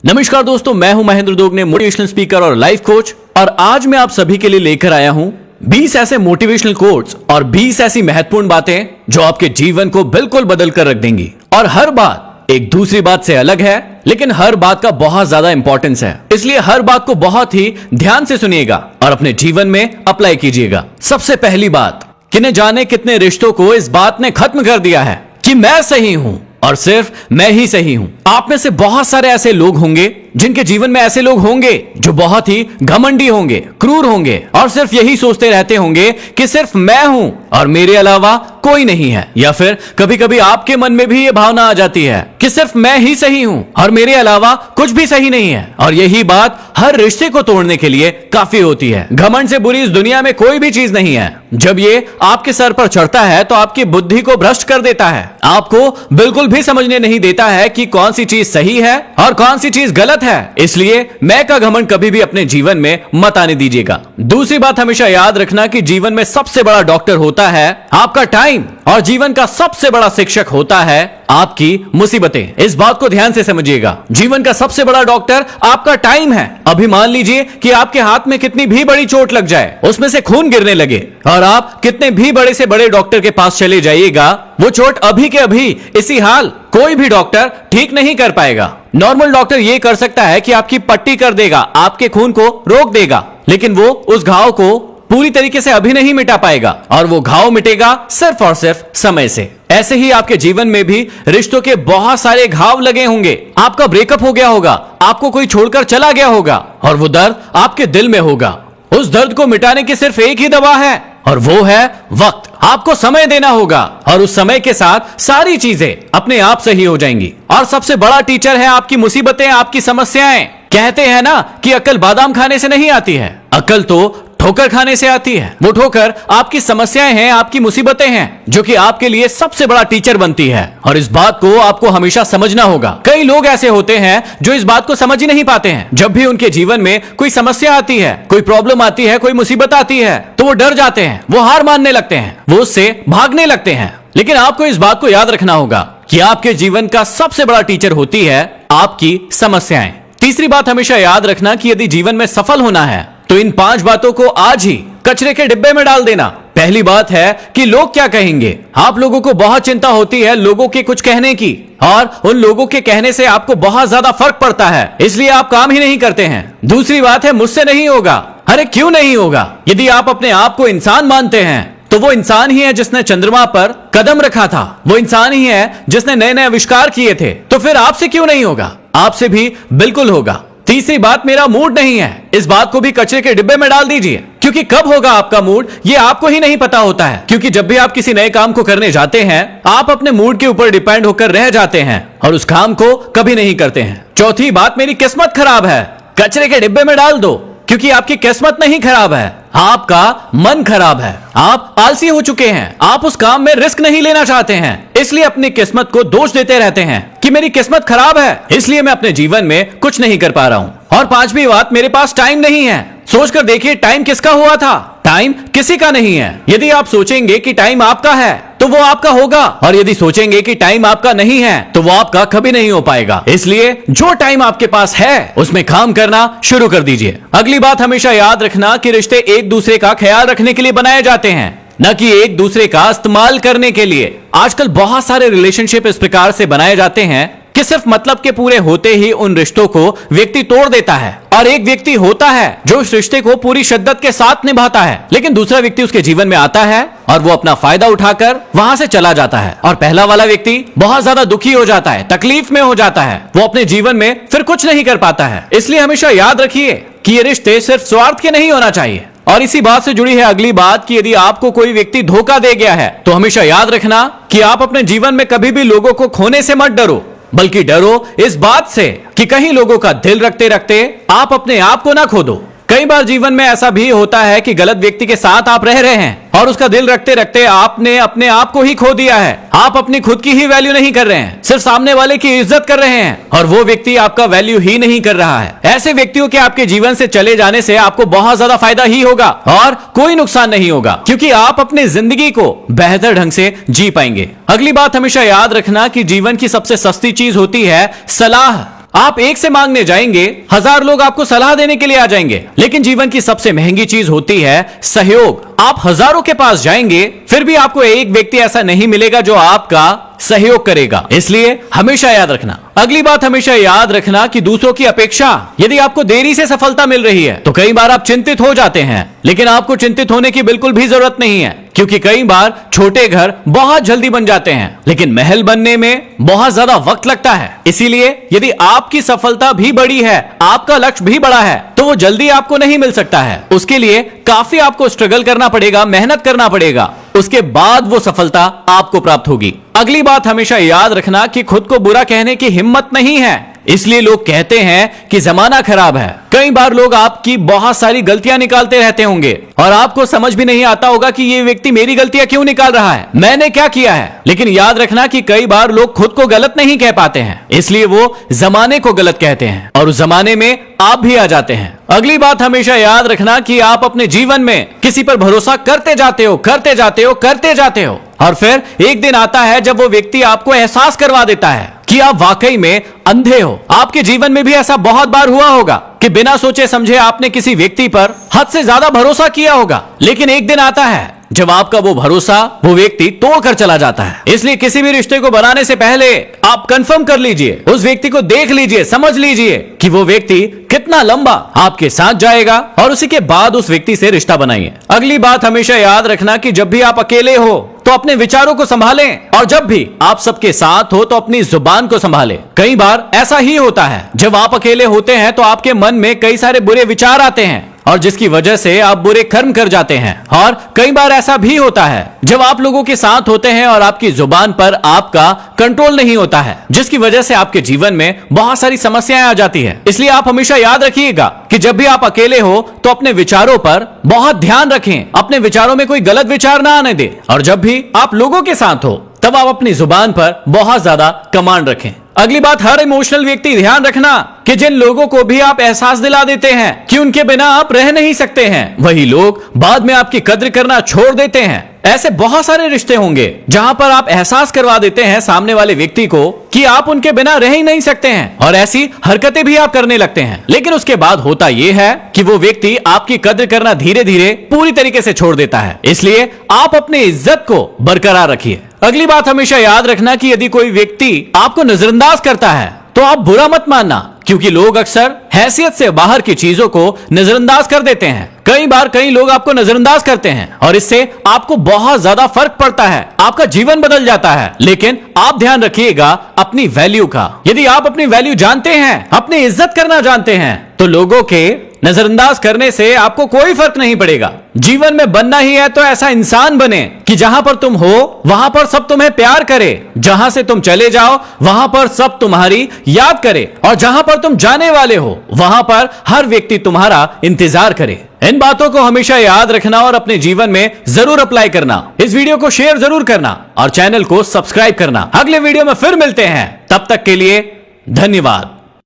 नमस्कार दोस्तों, मैं हूं महेंद्र दोगने, मोटिवेशनल स्पीकर और लाइफ कोच। और आज मैं आप सभी के लिए लेकर आया हूं 20 ऐसे मोटिवेशनल कोट्स और 20 ऐसी महत्वपूर्ण बातें जो आपके जीवन को बिल्कुल बदल कर रख देंगी। और हर बात एक दूसरी बात से अलग है, लेकिन हर बात का बहुत ज्यादा इंपॉर्टेंस है, इसलिए हर बात को बहुत ही ध्यान से सुनिएगा और अपने जीवन में अप्लाई कीजिएगा। सबसे पहली बात, कि न जाने कितने रिश्तों को इस बात ने खत्म कर दिया है कि मैं सही हूं और सिर्फ मैं ही सही हूं। आप में से बहुत सारे ऐसे लोग होंगे जिनके जीवन में ऐसे लोग होंगे जो बहुत ही घमंडी होंगे, क्रूर होंगे और सिर्फ यही सोचते रहते होंगे कि सिर्फ मैं हूं और मेरे अलावा कोई नहीं है। या फिर कभी कभी आपके मन में भी यह भावना आ जाती है कि सिर्फ मैं ही सही हूं और मेरे अलावा कुछ भी सही नहीं है। और यही बात हर रिश्ते को तोड़ने के लिए काफी होती है। घमंड से बुरी इस दुनिया में कोई भी चीज नहीं है। जब ये आपके सर पर चढ़ता है तो आपकी बुद्धि को भ्रष्ट कर देता है, आपको बिल्कुल भी समझने नहीं देता है कि कौन सी चीज सही है और कौन सी चीज गलत है। इसलिए मैं का घमंड कभी भी अपने जीवन में मत आने दीजिएगा। दूसरी बात, हमेशा याद रखना कि जीवन में सबसे बड़ा डॉक्टर होता है आपका टाइम और जीवन का सबसे बड़ा शिक्षक होता है आपकी मुसीबतें। इस बात को ध्यान से समझिएगा। जीवन का सबसे बड़ा डॉक्टर आपका टाइम है। अभी मान लीजिए कि आपके हाथ में कितनी भी बड़ी चोट लग जाए, उसमें से खून गिरने लगे और आप कितने भी बड़े से बड़े डॉक्टर के पास चले जाइएगा, वो चोट अभी के अभी इसी हाल कोई भी डॉक्टर ठीक नहीं कर पाएगा। नॉर्मल डॉक्टर ये कर सकता है कि आपकी पट्टी कर देगा, आपके खून को रोक देगा, लेकिन वो उस घाव को पूरी तरीके से अभी नहीं मिटा पाएगा और वो घाव मिटेगा सिर्फ और सिर्फ समय से। ऐसे ही आपके जीवन में भी रिश्तों के बहुत सारे घाव लगे होंगे। आपका ब्रेकअप हो गया होगा, आपको कोई छोड़कर चला गया होगा और वो दर्द आपके दिल में होगा। उस दर्द को मिटाने की सिर्फ एक ही दवा है और वो है वक्त। आपको समय देना होगा और उस समय के साथ सारी चीजें अपने आप सही हो जाएंगी। और सबसे बड़ा टीचर है आपकी मुसीबतें, आपकी समस्याएं। कहते हैं ना कि अक्ल बादाम खाने से नहीं आती है, अक्ल तो ठोकर खाने से आती है। वो ठोकर आपकी समस्याएं हैं, आपकी मुसीबतें हैं, जो कि आपके लिए सबसे बड़ा टीचर बनती है। और इस बात को आपको हमेशा समझना होगा। कई लोग ऐसे होते हैं जो इस बात को समझ ही नहीं पाते हैं। जब भी उनके जीवन में कोई समस्या आती है, कोई प्रॉब्लम आती है, कोई मुसीबत आती है, तो वो डर जाते हैं, वो हार मानने लगते हैं, वो उससे भागने लगते हैं। लेकिन आपको इस बात को याद रखना होगा कि आपके जीवन का सबसे बड़ा टीचर होती है आपकी समस्याएं। तीसरी बात, हमेशा याद रखना कि यदि जीवन में सफल होना है तो इन 5 बातों को आज ही कचरे के डिब्बे में डाल देना। पहली बात है कि लोग क्या कहेंगे। आप लोगों को बहुत चिंता होती है लोगों के कुछ कहने की, और उन लोगों के कहने से आपको बहुत ज्यादा फर्क पड़ता है, इसलिए आप काम ही नहीं करते हैं। दूसरी बात है, मुझसे नहीं होगा। अरे क्यों नहीं होगा? यदि आप अपने आप को इंसान मानते हैं तो वो इंसान ही है जिसने चंद्रमा पर कदम रखा था, वो इंसान ही है जिसने नए नए आविष्कार किए थे, तो फिर आपसे क्यों नहीं होगा? आपसे भी बिल्कुल होगा। तीसरी बात, मेरा मूड नहीं है, इस बात को भी कचरे के डिब्बे में डाल दीजिए, क्योंकि कब होगा आपका मूड ये आपको ही नहीं पता होता है। क्योंकि जब भी आप किसी नए काम को करने जाते हैं, आप अपने मूड के ऊपर डिपेंड होकर रह जाते हैं और उस काम को कभी नहीं करते हैं। चौथी बात, मेरी किस्मत खराब है, कचरे के डिब्बे में डाल दो, क्योंकि आपकी किस्मत नहीं खराब है, आपका मन खराब है। आप आलसी हो चुके हैं, आप उस काम में रिस्क नहीं लेना चाहते हैं, इसलिए अपनी किस्मत को दोष देते रहते हैं कि मेरी किस्मत खराब है, इसलिए मैं अपने जीवन में कुछ नहीं कर पा रहा हूं। और पांचवी बात, मेरे पास टाइम नहीं है। सोचकर देखिए, टाइम किसका हुआ था? टाइम किसी का नहीं है। यदि आप सोचेंगे कि टाइम आपका है तो वो आपका होगा, और यदि सोचेंगे कि टाइम आपका नहीं है तो वो आपका कभी नहीं हो पाएगा। इसलिए जो टाइम आपके पास है उसमें काम करना शुरू कर दीजिए। अगली बात, हमेशा याद रखना कि रिश्ते एक दूसरे का ख्याल रखने के लिए बनाए जाते हैं, न कि एक दूसरे का इस्तेमाल करने के लिए। आजकल बहुत सारे रिलेशनशिप इस प्रकार से बनाए जाते हैं कि सिर्फ मतलब के पूरे होते ही उन रिश्तों को व्यक्ति तोड़ देता है, और एक व्यक्ति होता है जो उस रिश्ते को पूरी शिद्दत के साथ निभाता है, लेकिन दूसरा व्यक्ति उसके जीवन में आता है और वो अपना फायदा उठाकर वहां से चला जाता है। और पहला वाला व्यक्ति बहुत ज्यादा दुखी हो जाता है, तकलीफ में हो जाता है, वो अपने जीवन में फिर कुछ नहीं कर पाता है। इसलिए हमेशा याद रखिए कि ये रिश्ते सिर्फ स्वार्थ के नहीं होना चाहिए। और इसी बात से जुड़ी है अगली बात कि यदि आपको कोई व्यक्ति धोखा दे गया है तो हमेशा याद रखना कि आप अपने जीवन में कभी भी लोगों को खोने से मत डरो, बल्कि डरो इस बात से कि कहीं लोगों का दिल रखते रखते आप अपने आप को ना खो दो। कई बार जीवन में ऐसा भी होता है कि गलत व्यक्ति के साथ आप रह रहे हैं और उसका दिल रखते रखते आपने अपने आप को ही खो दिया है। आप अपनी खुद की ही वैल्यू नहीं कर रहे हैं, सिर्फ सामने वाले की इज्जत कर रहे हैं, और वो व्यक्ति आपका वैल्यू ही नहीं कर रहा है। ऐसे व्यक्तियों के आपके जीवन से चले जाने से आपको बहुत ज्यादा फायदा ही होगा और कोई नुकसान नहीं होगा, क्योंकि आप अपनी जिंदगी को बेहतर ढंग से जी पाएंगे। अगली बात, हमेशा याद रखना कि जीवन की सबसे सस्ती चीज होती है सलाह। आप एक से मांगने जाएंगे, 1000 लोग आपको सलाह देने के लिए आ जाएंगे। लेकिन जीवन की सबसे महंगी चीज होती है सहयोग। आप हजारों के पास जाएंगे, फिर भी आपको एक व्यक्ति ऐसा नहीं मिलेगा जो आपका सहयोग करेगा। इसलिए हमेशा याद रखना। अगली बात हमेशा याद रखना कि दूसरों की अपेक्षा यदि आपको देरी से सफलता मिल रही है तो कई बार आप चिंतित हो जाते हैं, लेकिन आपको चिंतित होने की बिल्कुल भी जरूरत नहीं है, क्योंकि कई बार छोटे घर बहुत जल्दी बन जाते हैं, लेकिन महल बनने में बहुत ज्यादा वक्त लगता है। इसीलिए यदि आपकी सफलता भी बड़ी है, आपका लक्ष्य भी बड़ा है, तो वो जल्दी आपको नहीं मिल सकता है। उसके लिए काफी आपको स्ट्रगल करना पड़ेगा, मेहनत करना पड़ेगा, उसके बाद वो सफलता आपको प्राप्त होगी। अगली बात हमेशा याद रखना कि खुद को बुरा कहने की हिम्मत नहीं है, इसलिए लोग कहते हैं कि जमाना खराब है। कई बार लोग आपकी बहुत सारी गलतियां निकालते रहते होंगे और आपको समझ भी नहीं आता होगा कि ये व्यक्ति मेरी गलतियां क्यों निकाल रहा है, मैंने क्या किया है। लेकिन याद रखना कि कई बार लोग खुद को गलत नहीं कह पाते हैं, इसलिए वो जमाने को गलत कहते हैं और उस जमाने में आप भी आ जाते हैं। अगली बात हमेशा याद रखना कि आप अपने जीवन में किसी पर भरोसा करते जाते हो, करते जाते हो, करते जाते हो, और फिर एक दिन आता है जब वो व्यक्ति आपको एहसास करवा देता है कि आप वाकई में अंधे हो। आपके जीवन में भी ऐसा बहुत बार हुआ होगा कि बिना सोचे समझे आपने किसी व्यक्ति पर हद से ज्यादा भरोसा किया होगा, लेकिन एक दिन आता है जब आपका वो भरोसा वो व्यक्ति तोड़कर चला जाता है। इसलिए किसी भी रिश्ते को बनाने से पहले आप कंफर्म कर लीजिए, उस व्यक्ति को देख लीजिए, समझ लीजिए कि वो व्यक्ति कितना लंबा आपके साथ जाएगा और उसी के बाद उस व्यक्ति से रिश्ता बनाइए। अगली बात हमेशा याद रखना कि जब भी आप अकेले हो तो अपने विचारों को संभालें, और जब भी आप सबके साथ हो तो अपनी जुबान को संभालें। कई बार ऐसा ही होता है, जब आप अकेले होते हैं तो आपके मन में कई सारे बुरे विचार आते हैं और जिसकी वजह से आप बुरे कर्म कर जाते हैं। और कई बार ऐसा भी होता है जब आप लोगों के साथ होते हैं और आपकी जुबान पर आपका कंट्रोल नहीं होता है, जिसकी वजह से आपके जीवन में बहुत सारी समस्याएं आ जाती है। इसलिए आप हमेशा याद रखिएगा कि जब भी आप अकेले हो तो अपने विचारों पर बहुत ध्यान रखें, अपने विचारों में कोई गलत विचार ना आने दें, और जब भी आप लोगों के साथ हो तब आप अपनी जुबान पर बहुत ज्यादा कमांड रखें। अगली बात, हर इमोशनल व्यक्ति ध्यान रखना कि जिन लोगों को भी आप एहसास दिला देते हैं कि उनके बिना आप रह नहीं सकते हैं, वही लोग बाद में आपकी कद्र करना छोड़ देते हैं। ऐसे बहुत सारे रिश्ते होंगे जहां पर आप एहसास करवा देते हैं सामने वाले व्यक्ति को कि आप उनके बिना रह ही नहीं सकते हैं, और ऐसी हरकतें भी आप करने लगते हैं, लेकिन उसके बाद होता यह है कि वो व्यक्ति आपकी कद्र करना धीरे धीरे पूरी तरीके से छोड़ देता है। इसलिए आप अपनी इज्जत को बरकरार रखिए। अगली बात हमेशा याद रखना कि यदि कोई व्यक्ति आपको नजरअंदाज करता है तो आप बुरा मत मानना, क्योंकि लोग अक्सर हैसियत से बाहर की चीजों को नजरअंदाज कर देते हैं। कई बार कई लोग आपको नजरअंदाज करते हैं और इससे आपको बहुत ज्यादा फर्क पड़ता है, आपका जीवन बदल जाता है। लेकिन आप ध्यान रखिएगा अपनी वैल्यू का। यदि आप अपनी वैल्यू जानते हैं, अपनी इज्जत करना जानते हैं, तो लोगों के नजरअंदाज करने से आपको कोई फर्क नहीं पड़ेगा। जीवन में बनना ही है तो ऐसा इंसान बने कि जहां पर तुम हो वहां पर सब तुम्हें प्यार करे, जहां से तुम चले जाओ वहां पर सब तुम्हारी याद करे, और जहां पर तुम जाने वाले हो वहां पर हर व्यक्ति तुम्हारा इंतजार करे। इन बातों को हमेशा याद रखना और अपने जीवन में जरूर अप्लाई करना। इस वीडियो को शेयर जरूर करना और चैनल को सब्सक्राइब करना। अगले वीडियो में फिर मिलते हैं, तब तक के लिए धन्यवाद।